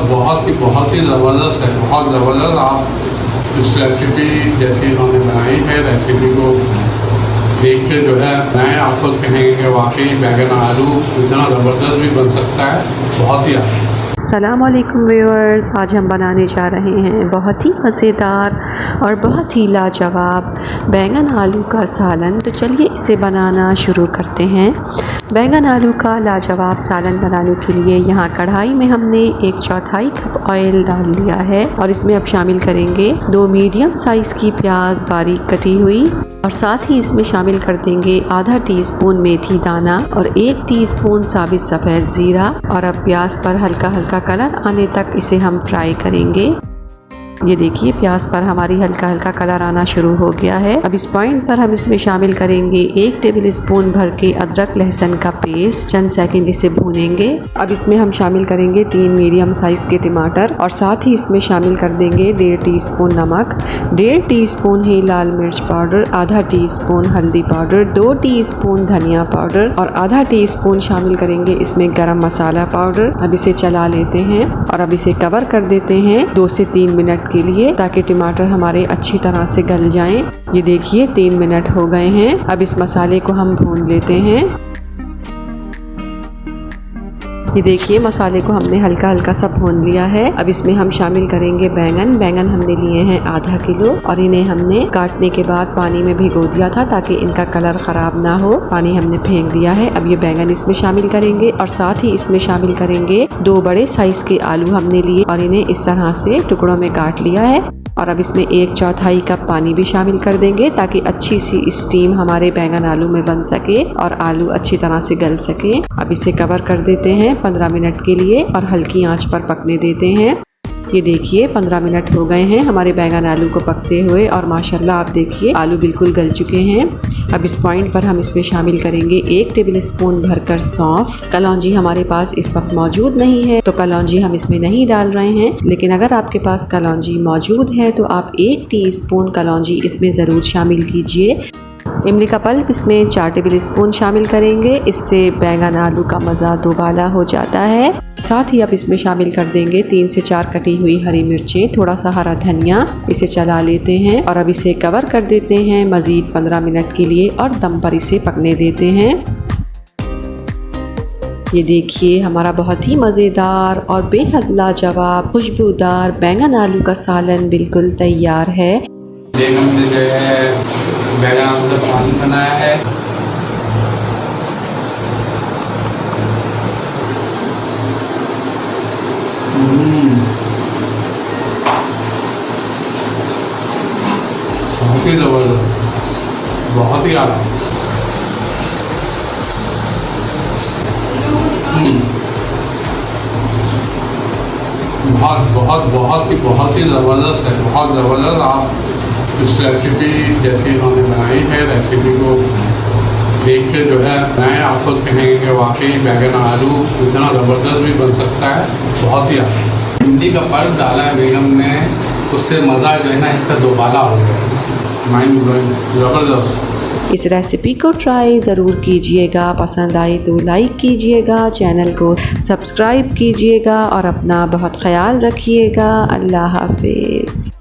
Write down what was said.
बहुत ही ज़बरदस्त है, बहुत ज़बरदस्त। आप इस रेसिपी जैसी इन्होंने बनाई है, रेसिपी को देख के जो है मैं आपको कहेंगे कि वाकई बैंगन आलू इतना ज़बरदस्त भी बन सकता है, बहुत ही अच्छा। अस्सलाम वालेकुम व्यूअर्स, आज हम बनाने जा रहे हैं बहुत ही मज़ेदार और बहुत ही लाजवाब बैंगन आलू का सालन। तो चलिए इसे बनाना शुरू करते हैं। बैंगन आलू का लाजवाब सालन बनाने के लिए यहाँ कढ़ाई में हमने 1/4 कप ऑयल डाल लिया है और इसमें अब शामिल करेंगे 2 मीडियम साइज़ की प्याज बारीक कटी हुई और साथ ही इसमें शामिल कर देंगे आधा टीस्पून मेथी दाना और 1 टीस्पून साबित सफ़ेद ज़ीरा। और अब प्याज पर हल्का हल्का कलर आने तक इसे हम फ्राई करेंगे। ये देखिए प्याज पर हमारी हल्का हल्का कलर आना शुरू हो गया है। अब इस पॉइंट पर हम इसमें शामिल करेंगे 1 टेबल स्पून भर के अदरक लहसुन का पेस्ट। चंद सेकंड इसे भूनेंगे। अब इसमें हम शामिल करेंगे 3 मीडियम साइज के टमाटर और साथ ही इसमें शामिल कर देंगे 1.5 टीस्पून नमक, 1.5 टीस्पून ही लाल मिर्च पाउडर, आधा टीस्पून हल्दी पाउडर, 2 टीस्पून धनिया पाउडर और आधा टीस्पून शामिल करेंगे इसमें गरम मसाला पाउडर। अब इसे चला लेते हैं और अब इसे कवर कर देते हैं 2 से 3 मिनट के लिए, ताकि टमाटर हमारे अच्छी तरह से गल जाएं। ये देखिए 3 मिनट हो गए हैं। अब इस मसाले को हम भून लेते हैं। ये देखिए मसाले को हमने हल्का हल्का सा भून लिया है। अब इसमें हम शामिल करेंगे बैंगन हमने लिए हैं आधा किलो और इन्हें हमने काटने के बाद पानी में भिगो दिया था ताकि इनका कलर ख़राब ना हो। पानी हमने फेंक दिया है। अब ये बैंगन इसमें शामिल करेंगे और साथ ही इसमें शामिल करेंगे 2 बड़े साइज़ के आलू हमने लिए और इन्हें इस तरह से टुकड़ों में काट लिया है। और अब इसमें 1/4 कप पानी भी शामिल कर देंगे ताकि अच्छी सी स्टीम हमारे बैंगन आलू में बन सके और आलू अच्छी तरह से गल सके। अब इसे कवर कर देते हैं 15 मिनट के लिए और हल्की आंच पर पकने देते हैं। ये देखिए 15 मिनट हो गए हैं हमारे बैंगन आलू को पकते हुए और माशाल्लाह आप देखिए आलू बिल्कुल गल चुके हैं। अब इस पॉइंट पर हम इसमें शामिल करेंगे 1 टेबल स्पून भरकर सौंफ। कलौंजी हमारे पास इस वक्त मौजूद नहीं है तो कलौंजी हम इसमें नहीं डाल रहे हैं, लेकिन अगर आपके पास कलौंजी मौजूद है तो आप 1 टीस्पून कलौंजी इसमें ज़रूर शामिल कीजिए। इमली का पल्प इसमें 4 टेबल स्पून शामिल करेंगे, इससे बैंगन आलू का मज़ा दोबाला हो जाता है। साथ ही अब इसमें शामिल कर देंगे 3 से 4 कटी हुई हरी मिर्चें, थोड़ा सा हरा धनिया। इसे चला लेते हैं और अब इसे कवर कर देते हैं मज़ीद 15 मिनट के लिए और दम पर इसे पकने देते हैं। ये देखिए हमारा बहुत ही मज़ेदार और बेहद लाजवाब खुशबूदार बैंगन आलू का सालन बिल्कुल तैयार है। हमने जो है बैंगन आलू का सालन बनाया है। बहुत ही ज़बरदस्त, बहुत ही आला। बहुत ही ज़बरदस्त है, बहुत ज़बरदस्त। आप इस रेसिपी जैसी इन्होंने बनाई है, रेसिपी को देख के जो है मैं आपको कहेंगे कि वाकई बैंगन आलू इतना ज़बरदस्त भी बन सकता है, बहुत ही अच्छा। इमली का पल्प डाला है बेगम ने, उससे मज़ा जो है ना इसका दोबाला हो गया, माइंड ब्लोइंग, ज़बरदस्त। इस रेसिपी को ट्राई ज़रूर कीजिएगा। पसंद आई तो लाइक कीजिएगा, चैनल को सब्सक्राइब कीजिएगा और अपना बहुत ख्याल रखिएगा। अल्लाह हाफिज़।